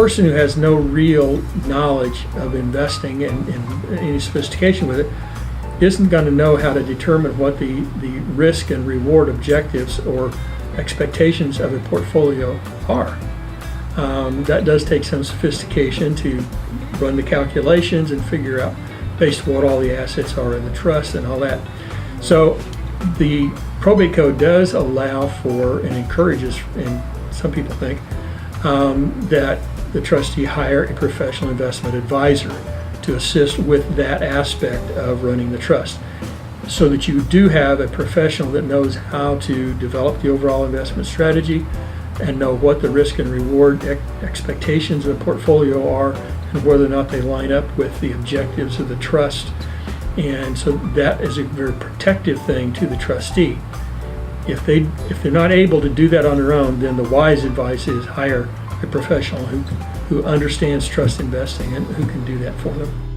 person who has no real knowledge of investing and any sophistication with it isn't going to know how to determine what the risk and reward objectives or expectations of a portfolio are. That does take some sophistication to run the calculations and figure out based on what all the assets are in the trust and all that. So the probate code does allow for and encourages, and some people think, that the trustee hire a professional investment advisor to assist with that aspect of running the trust, so that you do have a professional that knows how to develop the overall investment strategy and know what the risk and reward expectations of the portfolio are and whether or not they line up with the objectives of the trust. And so that is a very protective thing to the trustee. If they're not able to do that on their own, then the wise advice is hire a professional who understands trust investing and who can do that for them.